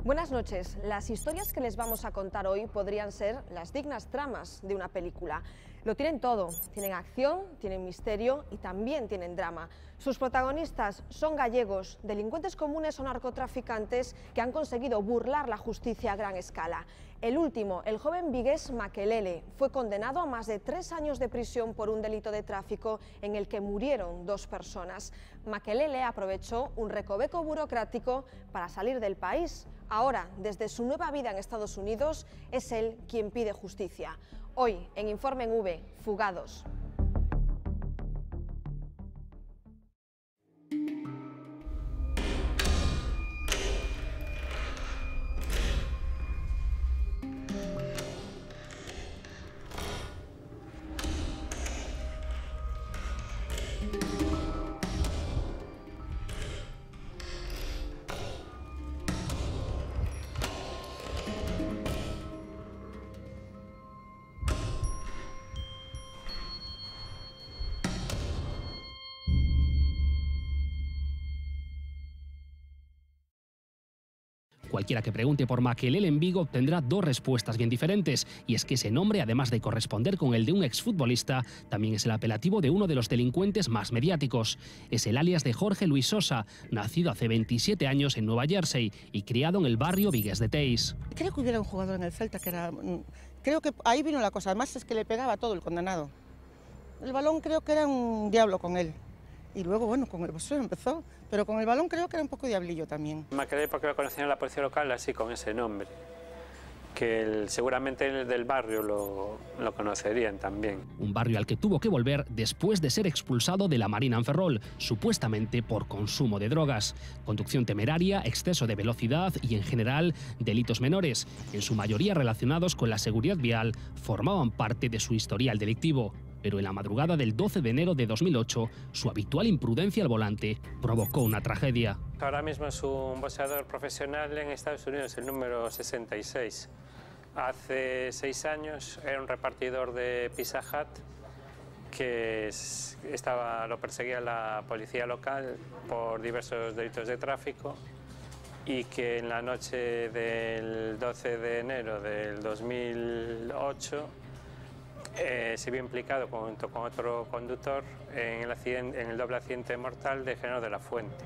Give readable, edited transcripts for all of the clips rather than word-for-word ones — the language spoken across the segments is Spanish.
Buenas noches. Las historias que les vamos a contar hoy podrían ser las dignas tramas de una película. Lo tienen todo. Tienen acción, tienen misterio y también tienen drama. Sus protagonistas son gallegos, delincuentes comunes o narcotraficantes que han conseguido burlar la justicia a gran escala. El último, el joven vigués Makelele, fue condenado a más de 3 años de prisión por un delito de tráfico en el que murieron 2 personas. Makelele aprovechó un recoveco burocrático para salir del país. Ahora, desde su nueva vida en Estados Unidos, es él quien pide justicia. Hoy, en Informe en V, Fugados. Cualquiera que pregunte por Makelele en Vigo obtendrá 2 respuestas bien diferentes, y es que ese nombre, además de corresponder con el de un exfutbolista, también es el apelativo de uno de los delincuentes más mediáticos. Es el alias de Jorge Luis Sosa, nacido hace 27 años en Nueva Jersey y criado en el barrio vigués de Teis. Creo que hubiera un jugador en el Celta que era... Creo que ahí vino la cosa, además es que le pegaba a todo el condenado. El balón creo que era un diablo con él. Y luego, bueno, con el boxeo empezó, pero con el balón creo que era un poco diablillo también. Makelele porque lo conocían en la policía local así, con ese nombre, que seguramente del barrio lo conocerían también. Un barrio al que tuvo que volver después de ser expulsado de la Marina en Ferrol, supuestamente por consumo de drogas, conducción temeraria, exceso de velocidad y, en general, delitos menores, en su mayoría relacionados con la seguridad vial, formaban parte de su historial delictivo. Pero en la madrugada del 12 de enero de 2008, su habitual imprudencia al volante provocó una tragedia. Ahora mismo es un boxeador profesional en Estados Unidos, el número 66. Hace 6 años era un repartidor de Pizza Hut que lo perseguía la policía local por diversos delitos de tráfico y que en la noche del 12 de enero del 2008 se vio implicado junto con otro conductor en el doble accidente mortal de Genaro de la Fuente.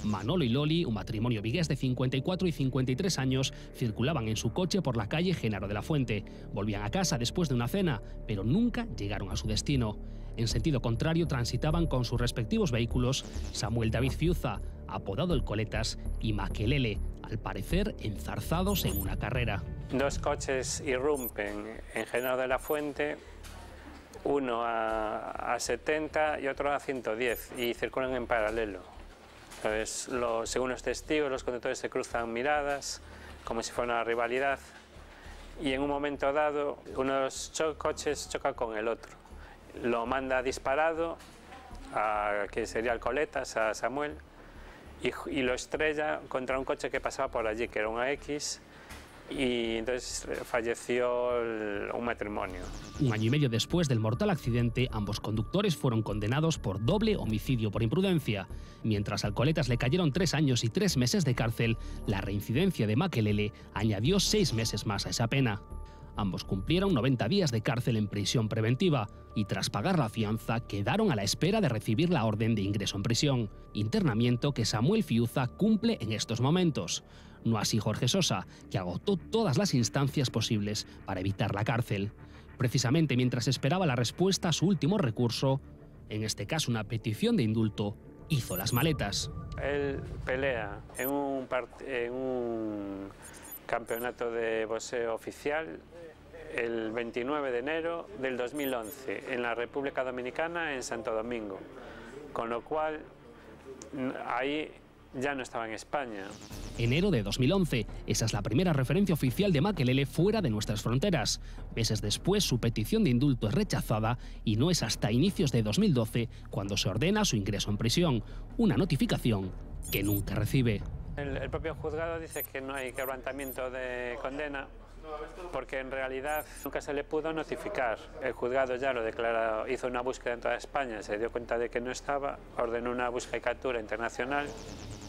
Manolo y Loli, un matrimonio vigués de 54 y 53 años, circulaban en su coche por la calle Genaro de la Fuente. Volvían a casa después de una cena, pero nunca llegaron a su destino. En sentido contrario transitaban con sus respectivos vehículos Samuel David Fiuza, apodado el Coletas, y Makelele, al parecer enzarzados en una carrera. 2 coches irrumpen en Genaro de la Fuente, uno a 70 y otro a 110, y circulan en paralelo. Entonces, según los testigos, los conductores se cruzan miradas, como si fuera una rivalidad, y en un momento dado, uno de los coches choca con el otro. Lo manda disparado, que sería el Coletas, a Samuel, y lo estrella contra un coche que pasaba por allí, que era un AX, y entonces falleció un matrimonio. 1 año y medio después del mortal accidente, ambos conductores fueron condenados por doble homicidio por imprudencia. Mientras al Coletas le cayeron 3 años y 3 meses de cárcel, la reincidencia de Makelele añadió 6 meses más a esa pena. Ambos cumplieron 90 días de cárcel en prisión preventiva y tras pagar la fianza quedaron a la espera de recibir la orden de ingreso en prisión, internamiento que Samuel Fiuza cumple en estos momentos. No así Jorge Sosa, que agotó todas las instancias posibles para evitar la cárcel. Precisamente mientras esperaba la respuesta a su último recurso, en este caso una petición de indulto, hizo las maletas. Él pelea en un campeonato de boxeo oficial el 29 de enero del 2011 en la República Dominicana, en Santo Domingo, con lo cual ahí ya no estaba en España. Enero de 2011, esa es la primera referencia oficial de Makelele fuera de nuestras fronteras. Meses después, su petición de indulto es rechazada y no es hasta inicios de 2012 cuando se ordena su ingreso en prisión, una notificación que nunca recibe. El propio juzgado dice que no hay quebrantamiento de condena porque en realidad nunca se le pudo notificar. El juzgado ya lo declaró, hizo una búsqueda en toda España, se dio cuenta de que no estaba, ordenó una búsqueda y captura internacional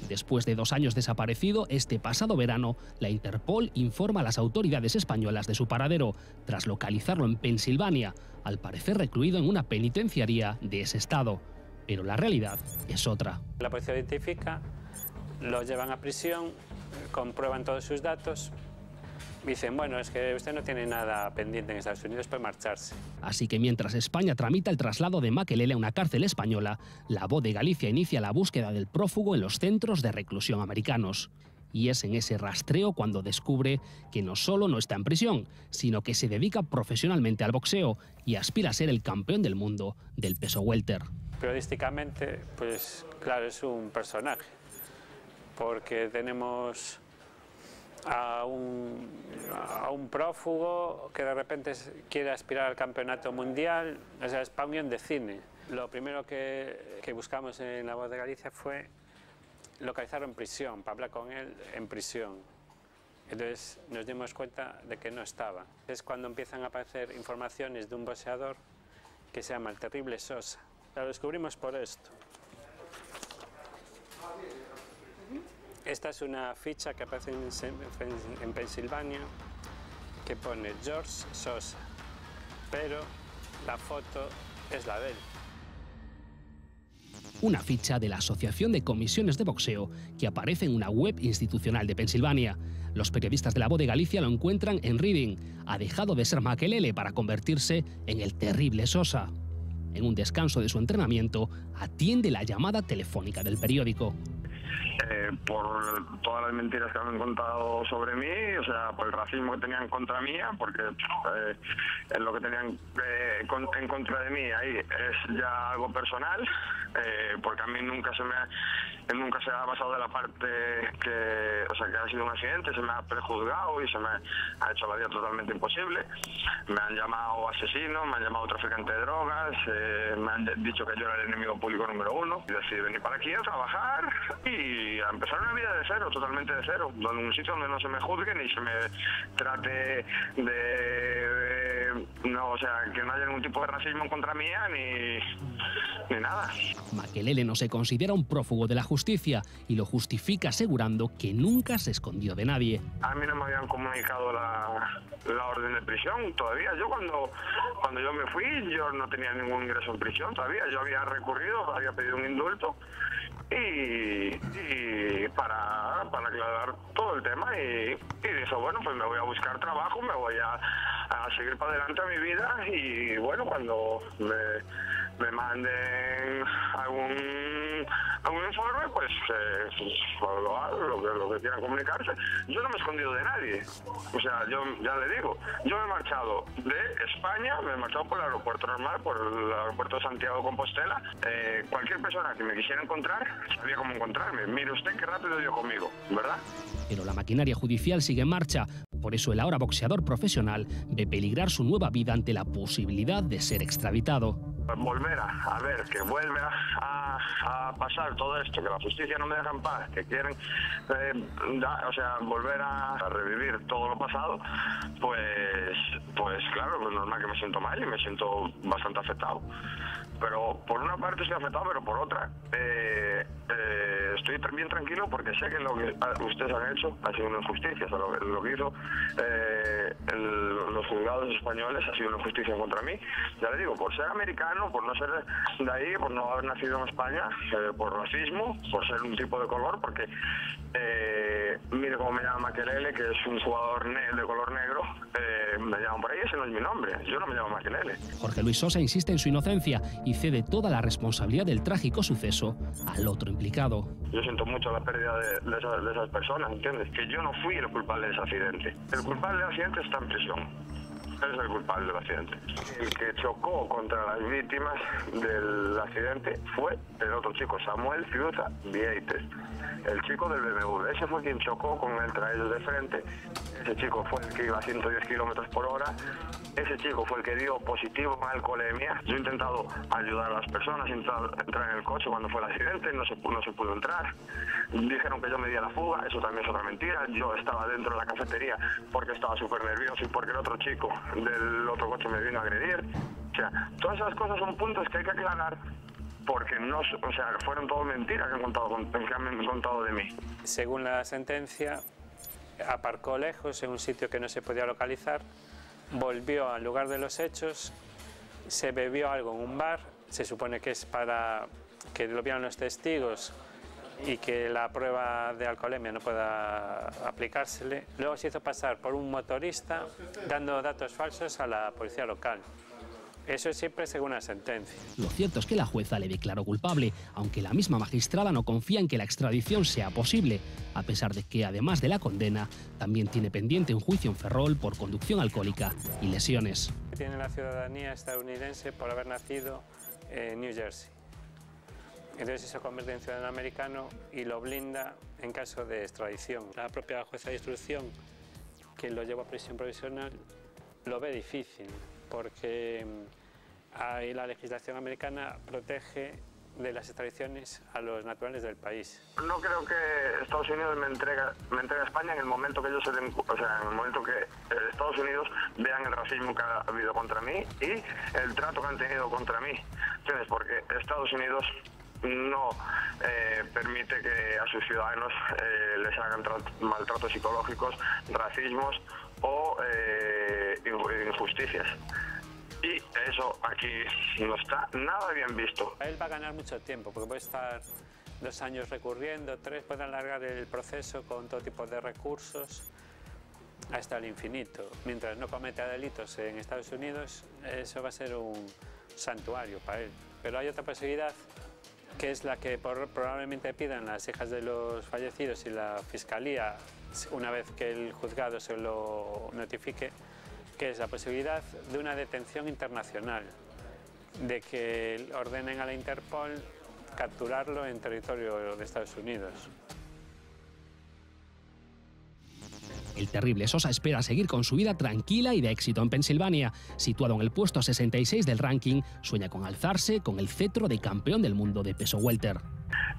Después de 2 años desaparecido, este pasado verano, la Interpol informa a las autoridades españolas de su paradero, tras localizarlo en Pensilvania, al parecer recluido en una penitenciaría de ese estado. Pero la realidad es otra. La policía identifica, lo llevan a prisión, comprueban todos sus datos. Dicen, bueno, es que usted no tiene nada pendiente en Estados Unidos, puede marcharse. Así que mientras España tramita el traslado de Makelele a una cárcel española, la Voz de Galicia inicia la búsqueda del prófugo en los centros de reclusión americanos. Y es en ese rastreo cuando descubre que no solo no está en prisión, sino que se dedica profesionalmente al boxeo y aspira a ser el campeón del mundo del peso welter. Periodísticamente, pues claro, es un personaje, porque tenemos a un prófugo que de repente quiere aspirar al campeonato mundial. O sea, es para un guión de cine. Lo primero que buscamos en La Voz de Galicia fue localizarlo en prisión, para hablar con él en prisión. Entonces nos dimos cuenta de que no estaba. Es cuando empiezan a aparecer informaciones de un boxeador que se llama el Terrible Sosa. Lo descubrimos por esto. Esta es una ficha que aparece en Pensilvania que pone George Sosa, pero la foto es la de él. Una ficha de la Asociación de Comisiones de Boxeo que aparece en una web institucional de Pensilvania. Los periodistas de La Voz de Galicia lo encuentran en Reading. Ha dejado de ser Makelele para convertirse en el Terrible Sosa. En un descanso de su entrenamiento, atiende la llamada telefónica del periódico. Por todas las mentiras que han contado sobre mí, o sea, por el racismo que tenían contra mía, porque lo que tenían en contra de mí ahí es ya algo personal, porque a mí nunca se ha basado de la parte que ha sido un accidente, se me ha prejuzgado y se me ha hecho la vida totalmente imposible. Me han llamado asesino, me han llamado traficante de drogas, me han dicho que yo era el enemigo público número 1. Y decidí venir para aquí a trabajar y a empezar una vida de cero, totalmente de cero, donde un sitio donde no se me juzgue ni se me trate que no haya ningún tipo de racismo contra mía ni nada. Makelele no se considera un prófugo de la justicia y lo justifica asegurando que nunca se escondió de nadie. A mí no me habían comunicado la orden de prisión todavía. Yo cuando yo me fui, yo no tenía ningún ingreso en prisión todavía. Yo había recurrido, había pedido un indulto y para aclarar todo el tema y dije, bueno, pues me voy a buscar trabajo, me voy a seguir para adelante a mi vida y bueno, cuando me manden algún informe, pues lo que quieran comunicarse. Yo no me he escondido de nadie. O sea, yo ya le digo, yo me he marchado de España, me he marchado por el aeropuerto normal, por el aeropuerto de Santiago de Compostela. Cualquier persona que me quisiera encontrar sabía cómo encontrarme. Mire usted qué rápido dio conmigo, ¿verdad? Pero la maquinaria judicial sigue en marcha. Por eso el ahora boxeador profesional ve peligrar su nueva vida ante la posibilidad de ser extraditado. Volver a ver que vuelve a pasar todo esto, que la justicia no me deja en paz, que quieren volver a revivir todo lo pasado, pues claro, es normal que me siento mal y me siento bastante afectado. Pero por una parte estoy afectado, pero por otra estoy bien tranquilo porque sé que lo que ustedes han hecho ha sido una injusticia. O sea, lo que hizo los juzgados españoles ha sido una injusticia contra mí. Ya le digo, por ser americano, por no ser de ahí, por no haber nacido en España, por racismo, por ser un tipo de color, porque mire cómo me llama Makelele, que es un jugador de color negro, me llaman por ahí, ese no es mi nombre, yo no me llamo Makelele. Jorge Luis Sosa insiste en su inocencia y cede toda la responsabilidad del trágico suceso al otro implicado. Yo siento mucho la pérdida de esas personas, ¿entiendes? Que yo no fui el culpable de ese accidente. El culpable del accidente está en prisión. Él es el culpable del accidente. El que chocó contra las víctimas del accidente fue el otro chico, Samuel Fiuza Vieites, el chico del BMW. Ese fue quien chocó con él, trae ellos de frente. Ese chico fue el que iba a 110 kilómetros por hora. Ese chico fue el que dio positivo en alcoholemia. Yo he intentado ayudar a las personas, he intentado entrar en el coche cuando fue el accidente, no se pudo entrar. Dijeron que yo me di a la fuga, eso también es otra mentira. Yo estaba dentro de la cafetería porque estaba súper nervioso y porque el otro chico del otro coche me vino a agredir. O sea, todas esas cosas son puntos que hay que aclarar porque no, o sea, fueron todo mentiras que han contado de mí. Según la sentencia, aparcó lejos en un sitio que no se podía localizar, volvió al lugar de los hechos, se bebió algo en un bar, se supone que es para que lo vieran los testigos y que la prueba de alcoholemia no pueda aplicársele. Luego se hizo pasar por un motorista dando datos falsos a la policía local. Eso es siempre según la sentencia. Lo cierto es que la jueza le declaró culpable, aunque la misma magistrada no confía en que la extradición sea posible, a pesar de que, además de la condena, también tiene pendiente un juicio en Ferrol por conducción alcohólica y lesiones. Tiene la ciudadanía estadounidense por haber nacido en New Jersey. Entonces se convierte en ciudadano americano y lo blinda en caso de extradición. La propia jueza de instrucción, que lo llevó a prisión provisional, lo ve difícil, porque ahí la legislación americana protege de las extradiciones a los naturales del país. No creo que Estados Unidos me entregue a España en el momento que ellos en el momento que Estados Unidos vean el racismo que ha habido contra mí y el trato que han tenido contra mí. ¿Entiendes? Porque Estados Unidos no permite que a sus ciudadanos les hagan maltratos psicológicos, racismos o injusticias. Y eso aquí no está nada bien visto. Él va a ganar mucho tiempo, porque puede estar 2 años recurriendo, 3, puede alargar el proceso con todo tipo de recursos hasta el infinito. Mientras no cometa delitos en Estados Unidos, eso va a ser un santuario para él. Pero hay otra posibilidad, que es la que probablemente pidan las hijas de los fallecidos y la Fiscalía, una vez que el juzgado se lo notifique, que es la posibilidad de una detención internacional, de que ordenen a la Interpol capturarlo en territorio de Estados Unidos. El terrible Sosa espera seguir con su vida tranquila y de éxito en Pensilvania. Situado en el puesto 66 del ranking, sueña con alzarse con el cetro de campeón del mundo de peso welter.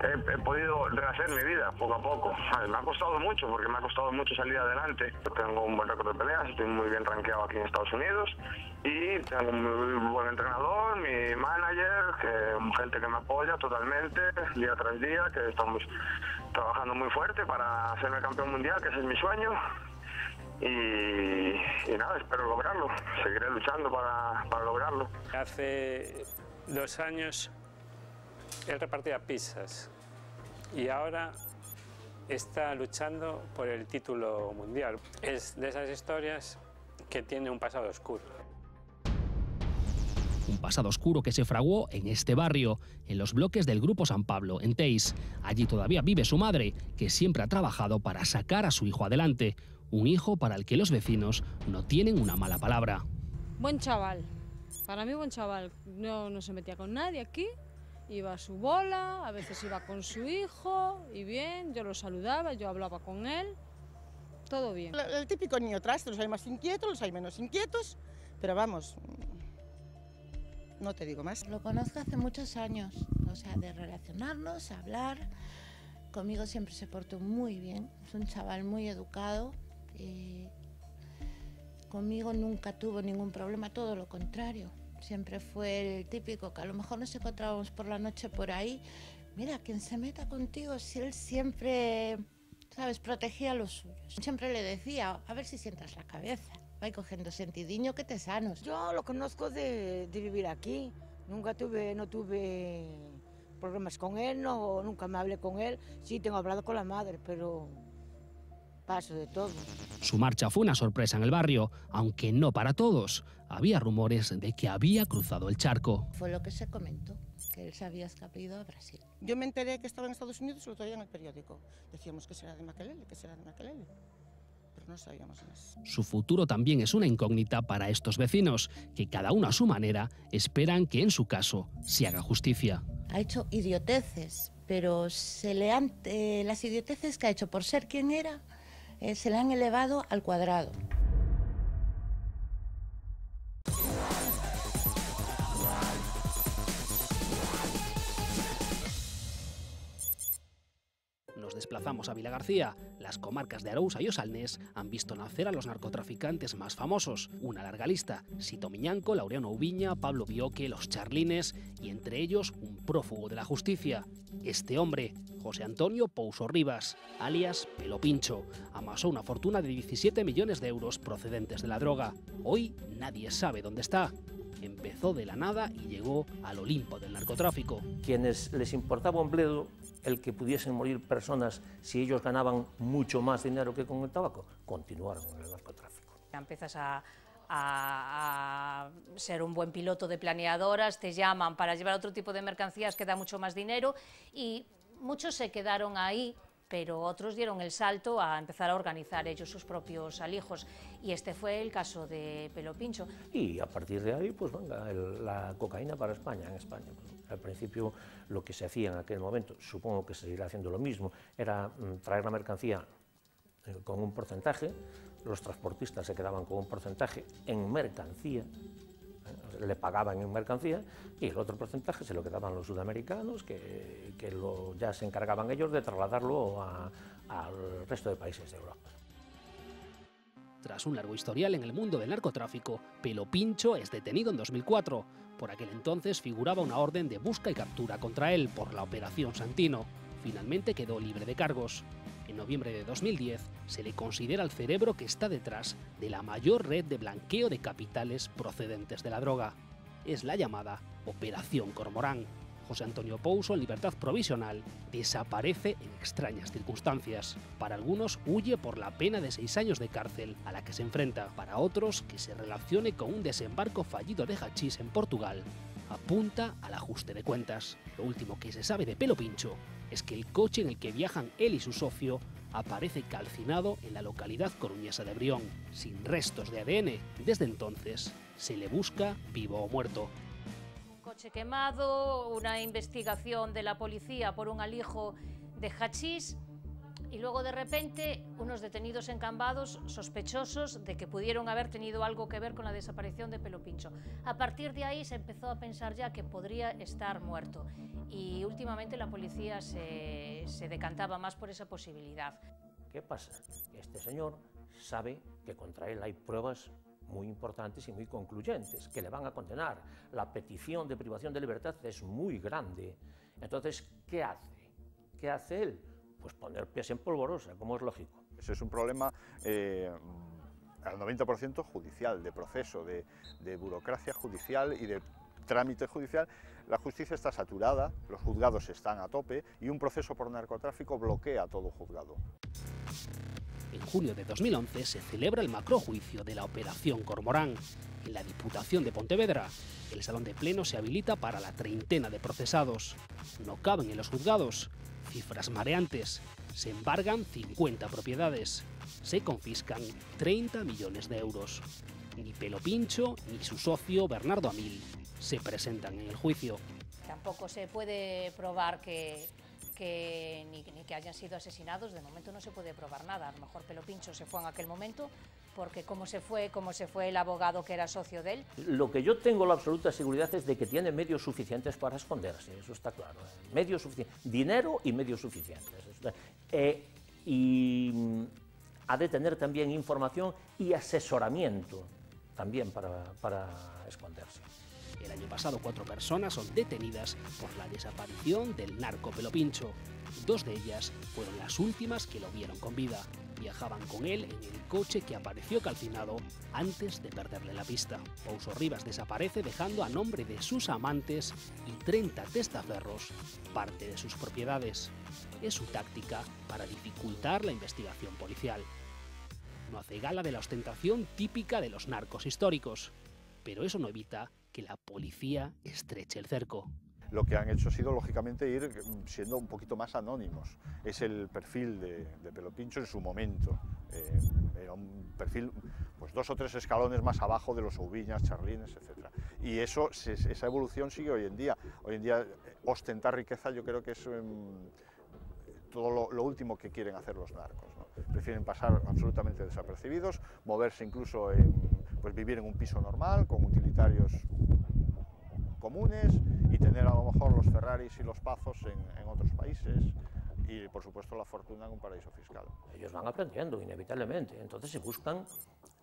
He podido rehacer mi vida poco a poco. Me ha costado mucho, porque me ha costado mucho salir adelante. Tengo un buen récord de peleas, estoy muy bien rankeado aquí en Estados Unidos y tengo un muy buen entrenador, mi manager, gente que me apoya totalmente, día tras día, que estamos trabajando muy fuerte para hacerme campeón mundial, que ese es mi sueño. Y nada, espero lograrlo. Seguiré luchando para lograrlo. Hace 2 años él repartía pizzas y ahora está luchando por el título mundial. Es de esas historias que tiene un pasado oscuro. Un pasado oscuro que se fraguó en este barrio, en los bloques del Grupo San Pablo, en Teis. Allí todavía vive su madre, que siempre ha trabajado para sacar a su hijo adelante. Un hijo para el que los vecinos no tienen una mala palabra. Buen chaval, para mí buen chaval. No se metía con nadie aquí, iba a su bola, a veces iba con su hijo y bien, yo lo saludaba, yo hablaba con él, todo bien. El típico niño traste, los hay más inquietos, los hay menos inquietos, pero vamos, no te digo más. Lo conozco hace muchos años, o sea, de relacionarnos, hablar. Conmigo siempre se portó muy bien, es un chaval muy educado. Conmigo nunca tuvo ningún problema, todo lo contrario. Siempre fue el típico que a lo mejor nos encontrábamos por la noche por ahí. Mira, quien se meta contigo, si él siempre, ¿sabes?, protegía a los suyos. Siempre le decía, a ver si sientas la cabeza. Va cogiendo sentidiño que te sanos. Yo lo conozco de vivir aquí. No tuve problemas con él, nunca me hablé con él. Sí, tengo hablado con la madre, pero paso de todo. Su marcha fue una sorpresa en el barrio, aunque no para todos. Había rumores de que había cruzado el charco. Fue lo que se comentó, que él se había escapado a Brasil. Yo me enteré que estaba en Estados Unidos y lo traía en el periódico. Decíamos que será de Makelele, pero no sabíamos más. Su futuro también es una incógnita para estos vecinos, que cada uno a su manera esperan que en su caso se haga justicia. Ha hecho idioteces, pero las idioteces que ha hecho por ser quien era, se le han elevado al cuadrado. Nos desplazamos a Vilagarcía. Las comarcas de Arousa y Osalnés han visto nacer a los narcotraficantes más famosos. Una larga lista: Sito Miñanco, Laureano Ubiña, Pablo Bioque, los Charlines y entre ellos un prófugo de la justicia. Este hombre, José Antonio Pouso Rivas, alias Pelo Pincho, amasó una fortuna de 17 millones de euros procedentes de la droga. Hoy nadie sabe dónde está. Empezó de la nada y llegó al Olimpo del narcotráfico. Quienes les importaba un bledo el que pudiesen morir personas si ellos ganaban mucho más dinero que con el tabaco, continuaron con el narcotráfico. Empiezas a ser un buen piloto de planeadoras, te llaman para llevar otro tipo de mercancías que da mucho más dinero y muchos se quedaron ahí, pero otros dieron el salto a empezar a organizar ellos sus propios alijos, y este fue el caso de Pelo Pincho. Y a partir de ahí, pues venga, la cocaína para España, en España. Al principio lo que se hacía en aquel momento, supongo que se seguirá haciendo lo mismo, era traer la mercancía con un porcentaje, los transportistas se quedaban con un porcentaje en mercancía, le pagaban en mercancía, y el otro porcentaje se lo quedaban los sudamericanos, que ya se encargaban ellos de trasladarlo al resto de países de Europa. Tras un largo historial en el mundo del narcotráfico, Pelo Pincho es detenido en 2004. Por aquel entonces figuraba una orden de busca y captura contra él por la Operación Santino. Finalmente quedó libre de cargos. En noviembre de 2010 se le considera el cerebro que está detrás de la mayor red de blanqueo de capitales procedentes de la droga. Es la llamada Operación Cormorán. José Antonio Pouso, en libertad provisional, desaparece en extrañas circunstancias. Para algunos huye por la pena de 6 años de cárcel a la que se enfrenta. Para otros, que se relacione con un desembarco fallido de hachís en Portugal, apunta al ajuste de cuentas. Lo último que se sabe de Pelo Pincho es que el coche en el que viajan él y su socio aparece calcinado en la localidad coruñesa de Brión, sin restos de ADN. Desde entonces se le busca vivo o muerto. Coche quemado, una investigación de la policía por un alijo de hachís y luego de repente unos detenidos en Cambados sospechosos de que pudieron haber tenido algo que ver con la desaparición de Pelo Pincho. A partir de ahí se empezó a pensar ya que podría estar muerto y últimamente la policía se decantaba más por esa posibilidad. ¿Qué pasa? Este señor sabe que contra él hay pruebas muy importantes y muy concluyentes, que le van a condenar. La petición de privación de libertad es muy grande. Entonces, ¿qué hace? ¿Qué hace él? Pues poner pies en polvorosa, como es lógico. Ese es un problema al 90% judicial, de proceso, de burocracia judicial y de trámite judicial. La justicia está saturada, los juzgados están a tope y un proceso por narcotráfico bloquea todo juzgado. En junio de 2011 se celebra el macrojuicio de la Operación Cormorán. En la Diputación de Pontevedra, el salón de pleno se habilita para la treintena de procesados. No caben en los juzgados. Cifras mareantes. Se embargan 50 propiedades. Se confiscan 30 millones de euros. Ni Pelo Pincho ni su socio Bernardo Amil se presentan en el juicio. Tampoco se puede probar ni que hayan sido asesinados. De momento no se puede probar nada. A lo mejor Pelo Pincho se fue en aquel momento porque como se fue el abogado que era socio de él. Lo que yo tengo la absoluta seguridad es de que tiene medios suficientes para esconderse, eso está claro. Medios suficientes, dinero y medios suficientes. Y ha de tener también información y asesoramiento también para esconderse. El año pasado 4 personas son detenidas por la desaparición del narco Pelo Pincho. 2 de ellas fueron las últimas que lo vieron con vida. Viajaban con él en el coche que apareció calcinado antes de perderle la pista. Pouso Rivas desaparece dejando a nombre de sus amantes y 30 testaferros parte de sus propiedades. Es su táctica para dificultar la investigación policial. No hace gala de la ostentación típica de los narcos históricos, pero eso no evita que la policía estreche el cerco. Lo que han hecho ha sido, lógicamente, ir siendo un poquito más anónimos. Es el perfil de Pelo Pincho en su momento. Era un perfil pues 2 o 3 escalones más abajo de los Ubiñas, Charlines, etc. Y esa evolución sigue hoy en día. Hoy en día ostentar riqueza yo creo que es todo lo último que quieren hacer los narcos, ¿no? Prefieren pasar absolutamente desapercibidos, moverse incluso pues vivir en un piso normal, con utilitarios comunes y tener a lo mejor los Ferraris y los Pazos en otros países. y, por supuesto, la fortuna en un paraíso fiscal. Ellos van aprendiendo, inevitablemente. Entonces se buscan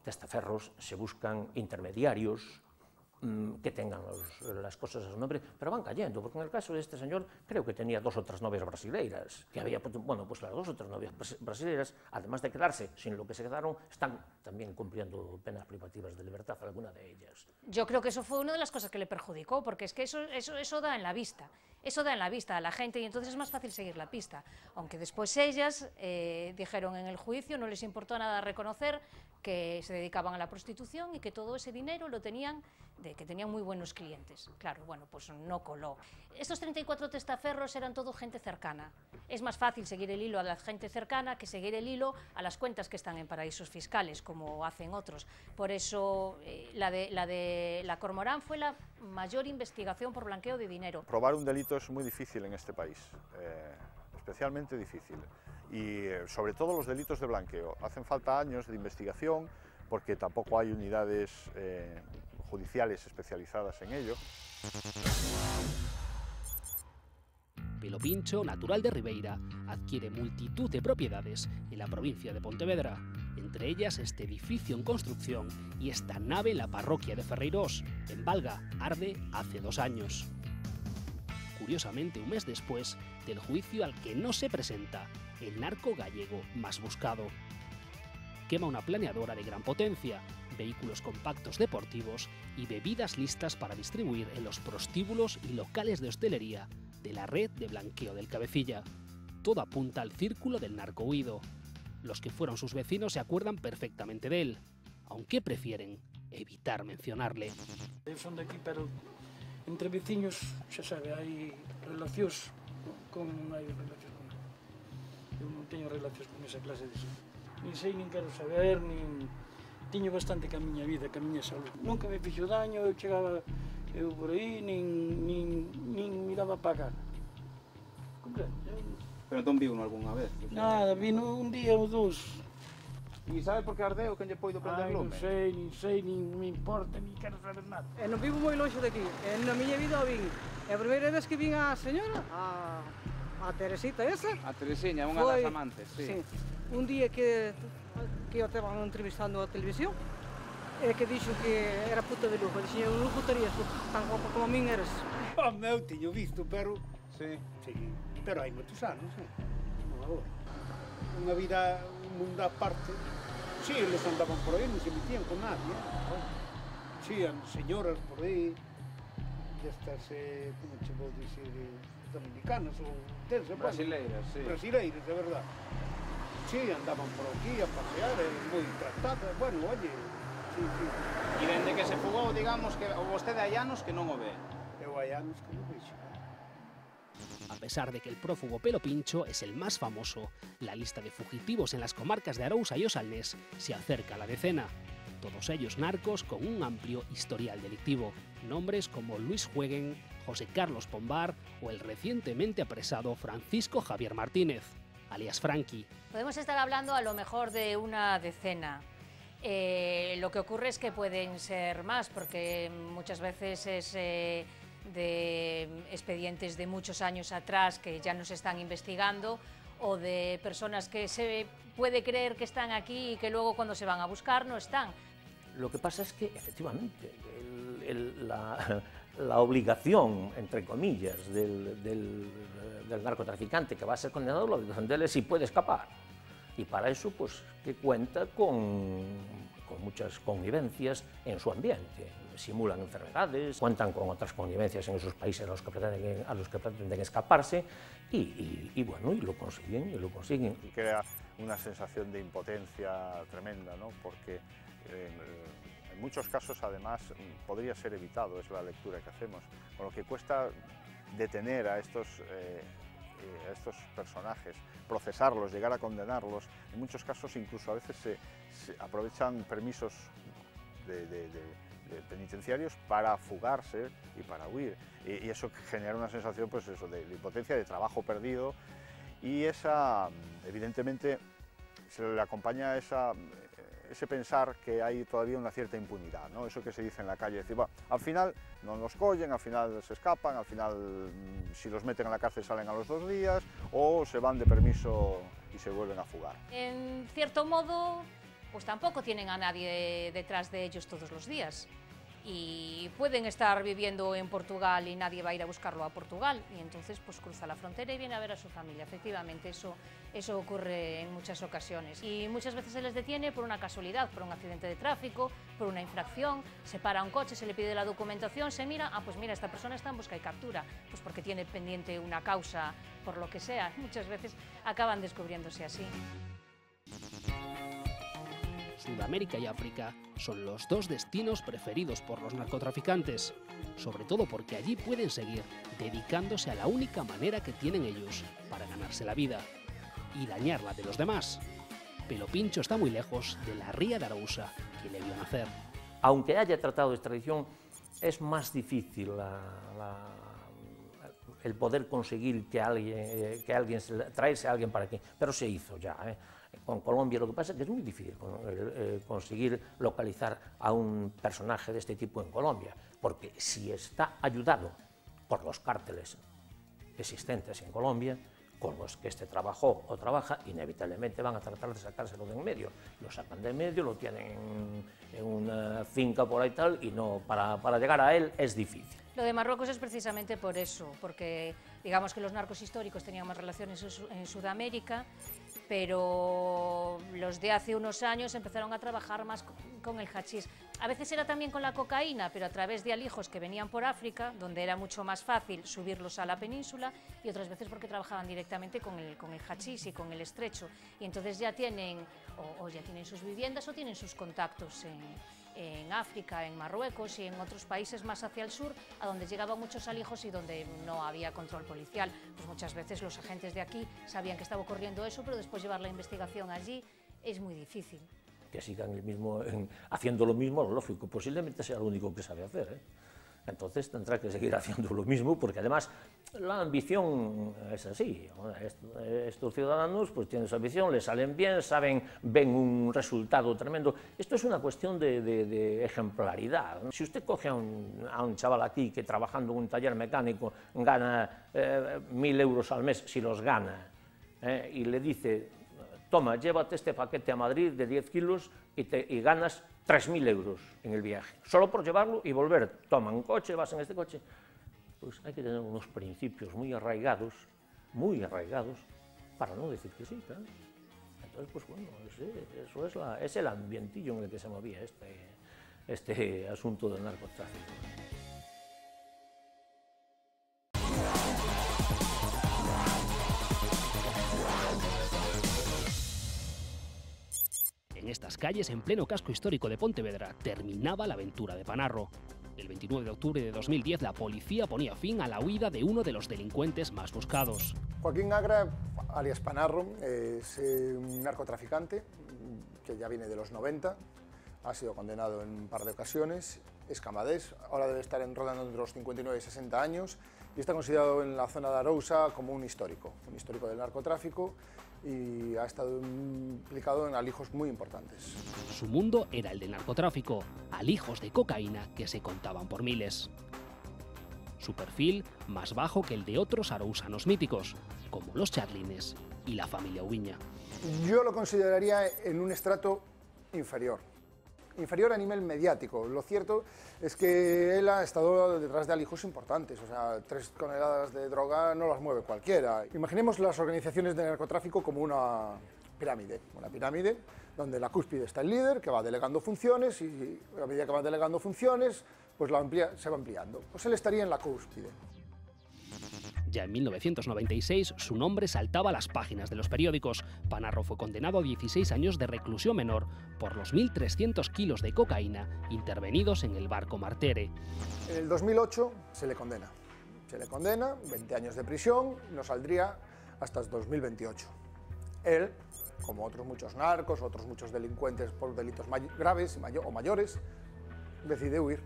testaferros, se buscan intermediarios que tengan las cosas a su nombre, pero van cayendo, porque en el caso de este señor creo que tenía 2 o 3 novias brasileiras, que había, bueno, pues las 2 o 3 novias brasileiras, además de quedarse sin lo que se quedaron, están también cumpliendo penas privativas de libertad, alguna de ellas. Yo creo que eso fue una de las cosas que le perjudicó, porque es que eso da en la vista. Eso da en la vista a la gente y entonces es más fácil seguir la pista. Aunque después ellas dijeron en el juicio, no les importó nada reconocer que se dedicaban a la prostitución y que todo ese dinero lo tenían, que tenían muy buenos clientes. Claro, bueno, pues no coló. Estos 34 testaferros eran todo gente cercana. Es más fácil seguir el hilo a la gente cercana que seguir el hilo a las cuentas que están en paraísos fiscales, como hacen otros. Por eso la de la Cormorán fue la mayor investigación por blanqueo de dinero. Probar un delito es muy difícil en este país, especialmente difícil. Y sobre todo los delitos de blanqueo. Hacen falta años de investigación porque tampoco hay unidades judiciales especializadas en ello. Pelo Pincho, natural de Ribeira, adquiere multitud de propiedades en la provincia de Pontevedra, entre ellas este edificio en construcción y esta nave en la parroquia de Ferreirós, en Valga, arde hace 2 años. Curiosamente, un mes después del juicio al que no se presenta el narco gallego más buscado. Quema una planeadora de gran potencia, vehículos compactos deportivos y bebidas listas para distribuir en los prostíbulos y locales de hostelería de la red de blanqueo del Cabecilla. Todo apunta al círculo del narco huido. Los que fueron sus vecinos se acuerdan perfectamente de él, aunque prefieren evitar mencionarle. Son de aquí, pero entre vecinos, xa sabe, hai relacións con hai relacións con él. Eu non teño relacións con esa clase de xente. Nin sei, nin quero saber, nin... Tiño bastante que a miña vida, que a miña saúde. Nunca me fixo daño, eu chegaba por aí, nin miraba para cá. Comprende? Pero entón viu algunha vez? Nada, vino un día ou 2. E sabe por que ardeu? Quen lle poido prender lume? Non sei, nin me importa, nin quero saber nada. Non vivo moi longe daqui, na miña vida o vin. É a primeira vez que vin a señora, a Teresita esa. A Teresiña, unha das amantes, sí. Un día que eu estaba entrevistando a televisión, que dixo que era puta de lujo. Dixo, eu non putarías, tan guapa como a min eres. Eu tiño visto, pero... Sí. Pero hai moitos anos, non agora. Unha vida, un mundo aparte. Sí, eles andaban por aí, non se metían con nadie. Sí, señoras por aí, destas, como che vou dicir, dominicanas ou brasileiras, sí. Brasileiras, de verdad. Sí, andaban por aquí a pasear, moi tratadas, bueno, oye, sí. E dende que se fugou, digamos, que vostede hai anos que non o ve. Eu hai anos que non vexo. A pesar de que el prófugo Pelo Pincho es el más famoso, la lista de fugitivos en las comarcas de Arousa y Osalnés se acerca a la decena. Todos ellos narcos con un amplio historial delictivo. Nombres como Luis Jueguen, José Carlos Pombar o el recientemente apresado Francisco Javier Martínez, alias Frankie. Podemos estar hablando a lo mejor de una decena. Lo que ocurre es que pueden ser más, porque muchas veces es de expedientes de muchos años atrás que ya no se están investigando, o de personas que se puede creer que están aquí y que luego cuando se van a buscar no están. Lo que pasa es que, efectivamente, la obligación, entre comillas, del narcotraficante que va a ser condenado, la obligación de él es si puede escapar. Y para eso, pues, que cuenta con muchas connivencias en su ambiente. Simulan enfermedades, cuentan con otras connivencias en esos países a los que pretenden escaparse y bueno, y lo consiguen. Y crea una sensación de impotencia tremenda, ¿no? Porque en muchos casos, además, podría ser evitado, es la lectura que hacemos, con lo que cuesta detener a estos personajes, procesarlos, llegar a condenarlos. En muchos casos, incluso a veces se aprovechan permisos de penitenciarios para fugarse y para huir. Y eso genera una sensación, pues eso, de impotencia, de trabajo perdido, y esa, evidentemente, se le acompaña esa ese pensar que hay todavía una cierta impunidad, ¿no? Eso que se dice en la calle, decir, al final no los collen, al final se escapan, al final si los meten en la cárcel salen a los 2 días o se van de permiso y se vuelven a fugar. En cierto modo, pues tampoco tienen a nadie detrás de ellos todos los días. Y pueden estar viviendo en Portugal y nadie va a ir a buscarlo a Portugal y entonces pues cruza la frontera y viene a ver a su familia. Efectivamente, eso ocurre en muchas ocasiones y muchas veces se les detiene por una casualidad, por un accidente de tráfico, por una infracción, se para un coche, se le pide la documentación, se mira, pues mira, esta persona está en busca y captura, pues porque tiene pendiente una causa, por lo que sea. Muchas veces acaban descubriéndose así. Sudamérica y África son los 2 destinos preferidos por los narcotraficantes, sobre todo porque allí pueden seguir dedicándose a la única manera que tienen ellos para ganarse la vida y dañar la de los demás. Pelo Pincho está muy lejos de la ría de Arousa que le vio nacer. Aunque haya tratado de extradición, es más difícil el poder conseguir traerse a alguien para aquí, pero se hizo ya, Con Colombia lo que pasa es que es muy difícil conseguir localizar a un personaje de este tipo en Colombia, porque si está ayudado por los cárteles existentes en Colombia, con los que este trabajó o trabaja, inevitablemente van a tratar de sacárselo de en medio. Lo sacan de en medio, lo tienen en una finca por ahí tal, y no, para llegar a él es difícil. Lo de Marruecos es precisamente por eso, porque digamos que los narcos históricos tenían más relaciones en Sudamérica, pero los de hace unos años empezaron a trabajar más con el hachís. A veces era también con la cocaína, pero a través de alijos que venían por África, donde era mucho más fácil subirlos a la península, y otras veces porque trabajaban directamente con el hachís y con el estrecho. Y entonces ya tienen, o ya tienen sus viviendas o tienen sus contactos en África, en Marruecos y en otros países más hacia el sur, a donde llegaban muchos alijos y donde no había control policial. Pues muchas veces los agentes de aquí sabían que estaba ocurriendo eso, pero después llevar la investigación allí es muy difícil. Que sigan haciendo lo mismo, lo lógico, posiblemente sea lo único que sabe hacer, Entonces tendrá que seguir haciendo lo mismo, porque además la ambición es así. Estos ciudadanos pues tienen su ambición, les salen bien, ven un resultado tremendo. Esto es una cuestión de ejemplaridad. Si usted coge a un chaval aquí que trabajando en un taller mecánico gana 1.000 euros al mes, si los gana, y le dice, toma, llévate este paquete a Madrid de 10 kilos y ganas 3.000 euros en el viaje, solo por llevarlo y volver. Toma un coche, vas en este coche. Pues hay que tener unos principios muy arraigados, para no decir que sí, claro. Entonces, pues bueno, eso es el ambientillo en el que se movía este asunto del narcotráfico. En estas calles, en pleno casco histórico de Pontevedra, terminaba la aventura de Panarro. El 29 de octubre de 2010, la policía ponía fin a la huida de uno de los delincuentes más buscados. Joaquín Agra, alias Panarro, es un narcotraficante que ya viene de los 90, ha sido condenado en un par de ocasiones, es camadés, ahora debe estar rodando entre los 59 y 60 años y está considerado en la zona de Arousa como un histórico del narcotráfico, y ha estado implicado en alijos muy importantes. Su mundo era el del narcotráfico, alijos de cocaína que se contaban por miles. Su perfil más bajo que el de otros arousanos míticos, como los Charlines y la familia Ubiña. Yo lo consideraría en un estrato inferior a nivel mediático. Lo cierto es que él ha estado detrás de alijos importantes, o sea, 3 toneladas de droga no las mueve cualquiera. Imaginemos las organizaciones de narcotráfico como una pirámide donde la cúspide está el líder, que va delegando funciones, y a medida que va delegando funciones, pues se va ampliando. Pues él estaría en la cúspide. Ya en 1996, su nombre saltaba a las páginas de los periódicos. Panarro fue condenado a 16 años de reclusión menor por los 1.300 kilos de cocaína intervenidos en el barco Martere. En el 2008 se le condena, 20 años de prisión, no saldría hasta el 2028. Él, como otros muchos narcos, otros muchos delincuentes por delitos graves o mayores, decide huir.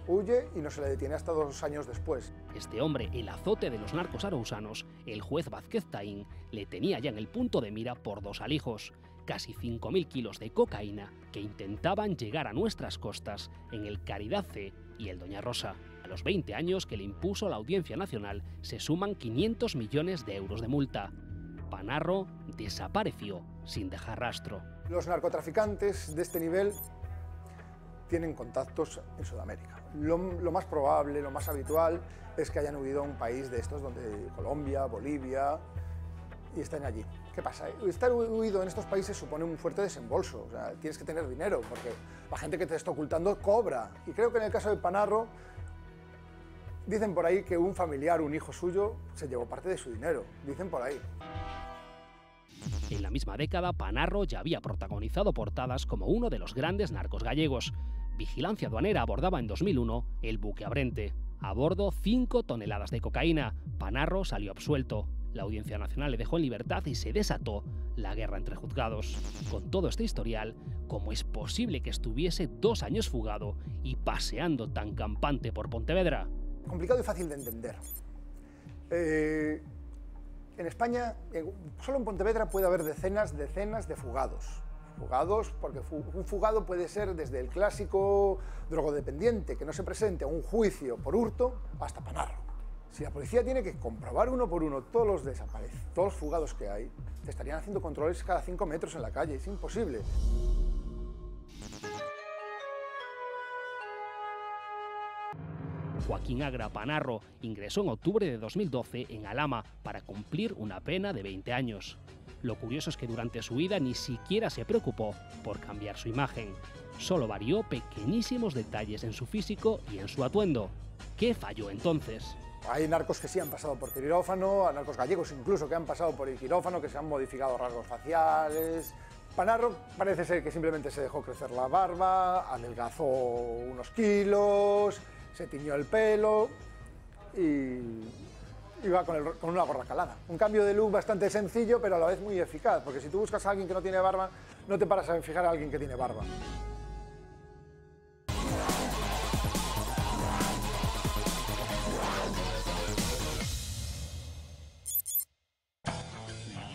Huye y no se le detiene hasta 2 años después. Este hombre, el azote de los narcos arousanos, el juez Vázquez Taín, le tenía ya en el punto de mira por 2 alijos. casi 5.000 kilos de cocaína que intentaban llegar a nuestras costas en el Caridad C y el Doña Rosa. A los 20 años que le impuso la Audiencia Nacional se suman 500 millones de euros de multa. Panarro desapareció sin dejar rastro. Los narcotraficantes de este nivel tienen contactos en Sudamérica. Lo más probable, lo más habitual, es que hayan huido a un país de estos, donde Colombia, Bolivia, y estén allí. ¿Qué pasa? Estar huido en estos países supone un fuerte desembolso. O sea, tienes que tener dinero, porque la gente que te está ocultando cobra. Y creo que en el caso de Panarro, dicen por ahí que un familiar, un hijo suyo, se llevó parte de su dinero. Dicen por ahí. En la misma década, Panarro ya había protagonizado portadas como uno de los grandes narcos gallegos. Vigilancia Aduanera abordaba en 2001 el buque Abrente. A bordo, 5 toneladas de cocaína. Panarro salió absuelto. La Audiencia Nacional le dejó en libertad y se desató la guerra entre juzgados. Con todo este historial, ¿cómo es posible que estuviese 2 años fugado y paseando tan campante por Pontevedra? Complicado y fácil de entender. En España, solo en Pontevedra puede haber decenas de fugados. Fugados porque un fugado puede ser desde el clásico drogodependiente que no se presente a un juicio por hurto hasta Panarro. Si la policía tiene que comprobar uno por uno todos los fugados que hay, te estarían haciendo controles cada 5 metros en la calle, es imposible. Joaquín Agra Panarro ingresó en octubre de 2012 en Alhama para cumplir una pena de 20 años. Lo curioso es que durante su huida ni siquiera se preocupó por cambiar su imagen. Solo varió pequeñísimos detalles en su físico y en su atuendo. ¿Qué falló entonces? Hay narcos que sí han pasado por quirófano, narcos gallegos incluso que han pasado por el quirófano, que se han modificado rasgos faciales. Panarro parece ser que simplemente se dejó crecer la barba, adelgazó unos kilos, se tiñó el pelo y iba con una gorra calada. Un cambio de look bastante sencillo, pero a la vez muy eficaz, porque si tú buscas a alguien que no tiene barba, no te paras a fijar a alguien que tiene barba.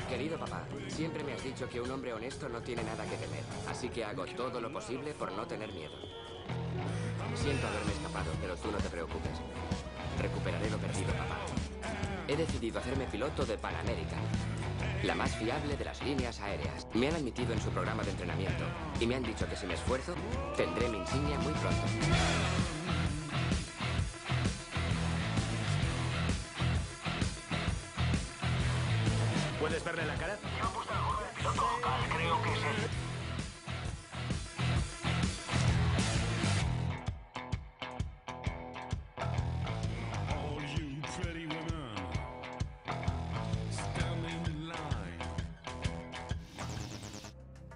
Querido papá, siempre me has dicho que un hombre honesto no tiene nada que temer, así que hago todo lo posible por no tener miedo. Siento haberme escapado, pero tú no te preocupes. Recuperaré lo perdido, papá. He decidido hacerme piloto de Pan American, la más fiable de las líneas aéreas. Me han admitido en su programa de entrenamiento y me han dicho que si me esfuerzo, tendré mi insignia muy pronto. ¿Puedes verle la cara? Creo que es él.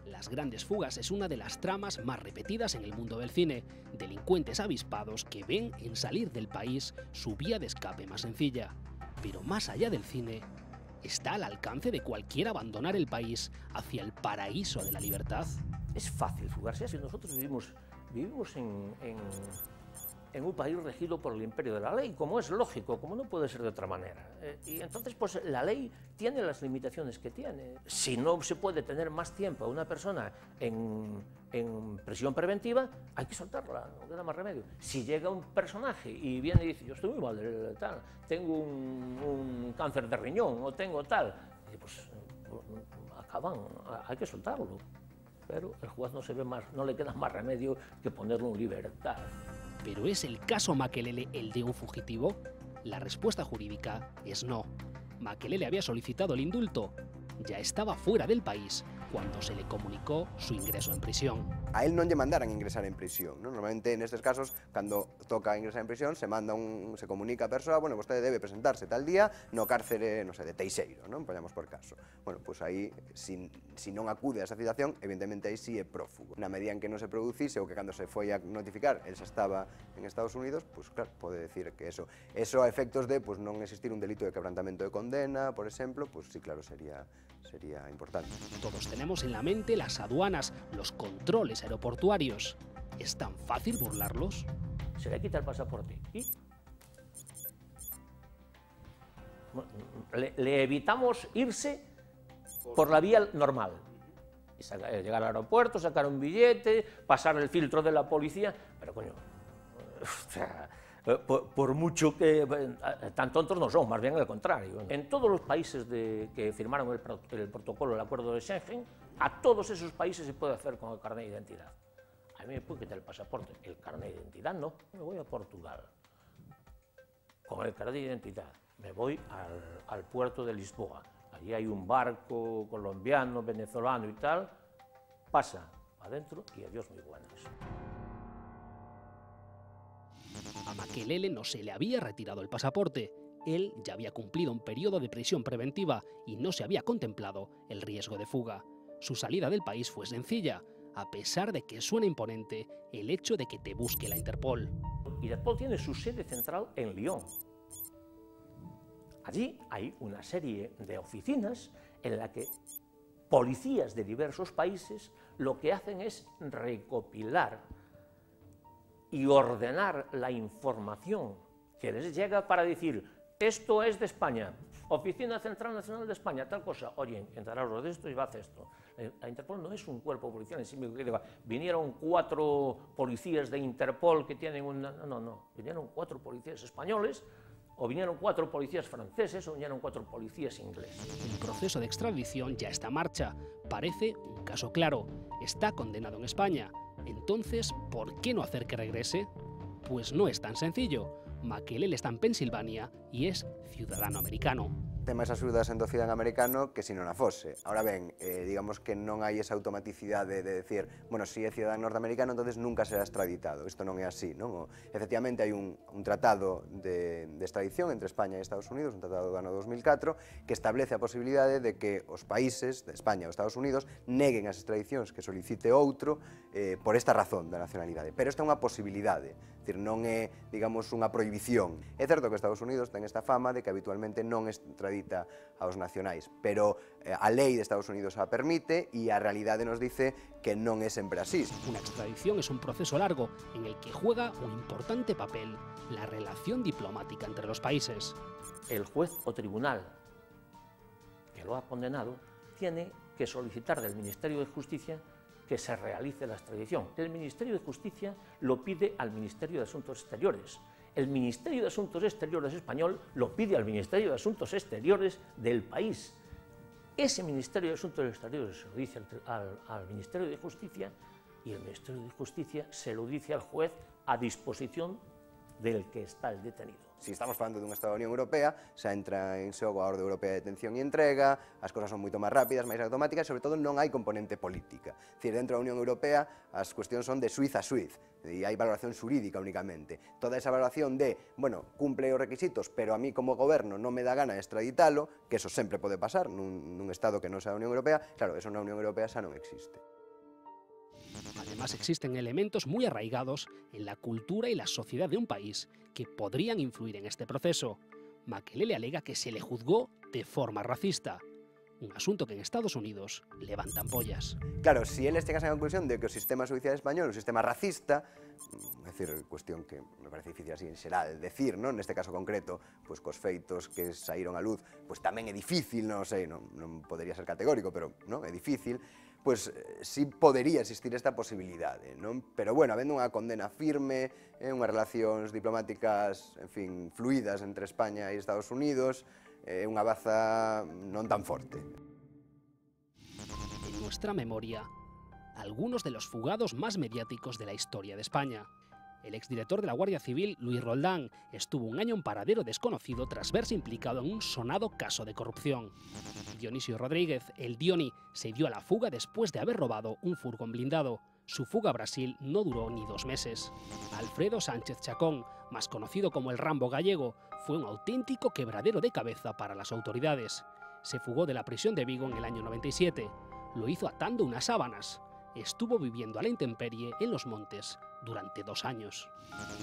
Las grandes fugas es una de las tramas más repetidas en el mundo del cine. Delincuentes avispados que ven en salir del país su vía de escape más sencilla. Pero más allá del cine, ¿está al alcance de cualquiera abandonar el país hacia el paraíso de la libertad? Es fácil fugarse así. Nosotros vivimos en un país regido por el imperio de la ley, como es lógico, como no puede ser de otra manera. Y entonces, pues la ley tiene las limitaciones que tiene. Si no se puede tener más tiempo a una persona en prisión preventiva, hay que soltarla, no queda más remedio. Si llega un personaje y viene y dice, yo estoy muy mal, tal, tengo un cáncer de riñón o tengo tal, y pues acaban, hay que soltarlo. Pero el juez no le queda más remedio que ponerlo en libertad. ¿Pero es el caso Makelele el de un fugitivo? La respuesta jurídica es no. Makelele había solicitado el indulto. Ya estaba fuera del país cuando se le comunicó su ingreso en prisión. A él non lle mandaran ingresar en prisión, ¿no? Normalmente nestes casos, cando toca ingresar en prisión, se comunica a persoa, bueno, vostede debe presentarse tal día no cárcere, non sei, de Teixeiro, non? Poñamos por caso. Bueno, pois aí, si non acude a esa citación, evidentemente aí sí é prófugo. Na medida en que non se producise ou que cando se foi a notificar, el xa estaba en Estados Unidos, pois claro, pode decir que eso a efectos de non existir un delito de quebrantamento de condena, por exemplo, pois sí, claro, sería importante. Todos tenemos en la mente las aduanas, los controles aeroportuarios. ¿Es tan fácil burlarlos? Se le quita el pasaporte y le evitamos irse por la vía normal. llegar al aeropuerto, sacar un billete, pasar el filtro de la policía, pero coño, por mucho que tan tontos no son, más bien al contrario. En todos los países que firmaron el protocolo, el acuerdo de Schengen, a todos esos países se puede hacer con el carnet de identidad. A mí me puede quitar el pasaporte, el carnet de identidad no. Me voy a Portugal con el carnet de identidad, me voy al puerto de Lisboa. Allí hay un barco colombiano, venezolano y tal, pasa adentro y adiós muy buenas. A Makelele no se le había retirado el pasaporte. Él ya había cumplido un periodo de prisión preventiva y no se había contemplado el riesgo de fuga. Su salida del país fue sencilla, a pesar de que suena imponente el hecho de que te busque la Interpol. Interpol tiene su sede central en Lyon. Allí hay una serie de oficinas en la que policías de diversos países lo que hacen es recopilar y ordenar la información que les llega para decir, esto es de España, Oficina Central Nacional de España, tal cosa, oye, enteraros de esto y va a hacer esto. La Interpol no es un cuerpo policial en sí mismo que diga, vinieron 4 policías de Interpol que tienen una... No, vinieron 4 policías españoles, o vinieron 4 policías franceses, o vinieron 4 policías ingleses. El proceso de extradición ya está en marcha. Parece un caso claro. Está condenado en España. Entonces, ¿por qué no hacer que regrese? Pues no es tan sencillo. Makelele está en Pensilvania y es ciudadano americano. Temas axudas sendo cidadán americano que si non a fose. Ahora ben, digamos que non hai esa automaticidade de decir, bueno, si é cidadán norteamericano, entonces nunca será extraditado. Isto non é así, non? Efectivamente, hai un tratado de extradición entre España e Estados Unidos, un tratado do ano 2004, que establece a posibilidade de que os países de España e Estados Unidos neguen as extradicións que solicite outro por esta razón da nacionalidade. Pero esta é unha posibilidade, é dicir, non é, digamos, unha prohibición. É certo que Estados Unidos ten esta fama de que habitualmente non extradita aos nacionais, pero a lei de Estados Unidos a permite e a realidade nos dice que non é sempre así. Una extradición es un proceso largo en el que juega un importante papel la relación diplomática entre los países. El juez o tribunal que lo ha condenado tiene que solicitar del Ministerio de Justicia que se realice la extradición. El Ministerio de Justicia lo pide al Ministerio de Asuntos Exteriores. El Ministerio de Asuntos Exteriores español lo pide al Ministerio de Asuntos Exteriores del país. Ese Ministerio de Asuntos Exteriores se lo dice al Ministerio de Justicia y el Ministerio de Justicia se lo dice al juez a disposición del que está el detenido. Si estamos falando dun Estado da Unión Europea, xa entra en xogo a Orde Europea de Detención e Entrega, as cousas son moito máis rápidas, máis automáticas, e sobre todo non hai componente política. É dicir, dentro da Unión Europea as cuestións son de Suiz a Suiz, e hai valoración xurídica únicamente. Toda esa valoración de, bueno, cumple os requisitos, pero a mí como goberno non me dá gana extraditalo, que eso sempre pode pasar nun Estado que non sea da Unión Europea, claro, eso na Unión Europea xa non existe. Además, existen elementos muy arraigados en la cultura y la sociedad de un país que podrían influir en este proceso. Makelele alega que se le juzgó de forma racista, un asunto que en Estados Unidos levantan pollas. Claro, si eles chegas a conclusión de que o sistema judicial español é un sistema racista, é dicir, cuestión que me parece difícil así en xeral decir, non? Neste caso concreto, pois cos feitos que saíron á luz, pois tamén é difícil, non sei, non podería ser categórico, pero non é difícil, pois sí podería existir esta posibilidade, non? Pero bueno, habendo unha condena firme, unhas relacións diplomáticas, en fin, fluidas entre España e Estados Unidos, unha baza non tan forte. En nuestra memoria, algunos de los fugados más mediáticos de la historia de España. El exdirector de la Guardia Civil, Luis Roldán, estuvo un año en paradero desconocido tras verse implicado en un sonado caso de corrupción. Dionisio Rodríguez, el Dioni, se dio a la fuga después de haber robado un furgón blindado. Su fuga a Brasil no duró ni 2 meses. Alfredo Sánchez Chacón, más conocido como el Rambo gallego, fue un auténtico quebradero de cabeza para las autoridades. Se fugó de la prisión de Vigo en el año 97. Lo hizo atando unas sábanas. Estuvo viviendo a la intemperie en los montes durante 2 años.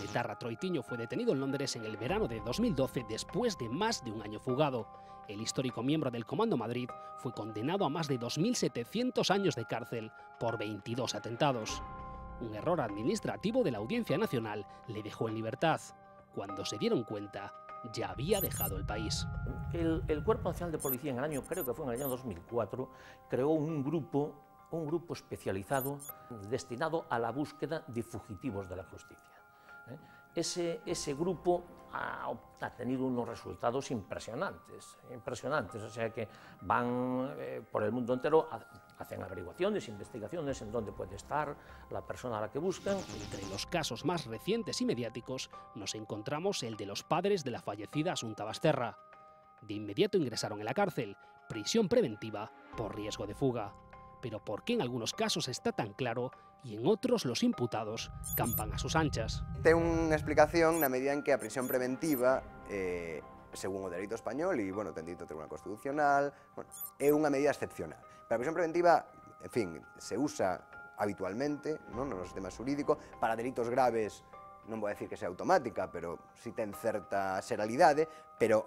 Etarra Troitiño fue detenido en Londres en el verano de 2012 después de más de un año fugado. El histórico miembro del Comando Madrid fue condenado a más de 2.700 años de cárcel por 22 atentados. Un error administrativo de la Audiencia Nacional le dejó en libertad. Cuando se dieron cuenta, ya había dejado el país. El Cuerpo Nacional de Policía en el año, creo que fue en el año 2004, creó un grupo un grupo especializado destinado a la búsqueda de fugitivos de la justicia. Ese grupo ha tenido unos resultados impresionantes, o sea que van por el mundo entero, hacen averiguaciones, investigaciones en dónde puede estar la persona a la que buscan. Entre los casos más recientes y mediáticos nos encontramos el de los padres de la fallecida Asunta Basterra. De inmediato ingresaron en la cárcel, prisión preventiva por riesgo de fuga. Pero ¿por qué en algunos casos está tan claro y en otros los imputados campan a sus anchas? Ten unha explicación na medida en que a prisión preventiva, según o dereito español, e, bueno, ten dito o Tribunal Constitucional, bueno, é unha medida excepcional. Pero a prisión preventiva, en fin, se usa habitualmente, non, no sistema xurídico, para delitos graves, non vou decir que sea automática, pero si ten certa xeralidade, pero,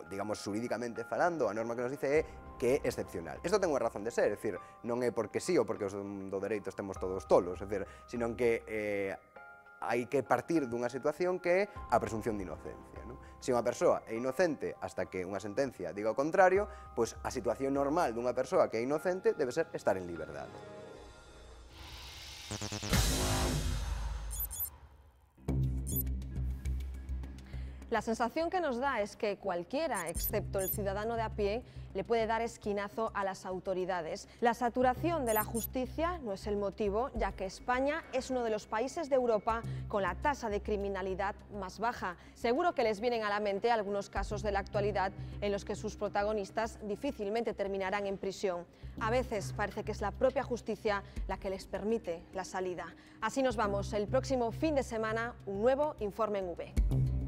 digamos, xurídicamente falando, a norma que nos dice é que é excepcional. Isto ten unha razón de ser, é dicir, non é porque sí ou porque os do dereito estemos todos tolos, é dicir, sino que hai que partir dunha situación que é a presunción de inocencia. Non? Se unha persoa é inocente hasta que unha sentencia diga o contrario, pois a situación normal dunha persoa que é inocente debe ser estar en liberdade. La sensación que nos da es que cualquiera, excepto el ciudadano de a pie, le puede dar esquinazo a las autoridades. La saturación de la justicia no es el motivo, ya que España es uno de los países de Europa con la tasa de criminalidad más baja. Seguro que les vienen a la mente algunos casos de la actualidad en los que sus protagonistas difícilmente terminarán en prisión. A veces parece que es la propia justicia la que les permite la salida. Así nos vamos. El próximo fin de semana, un nuevo Informe en V.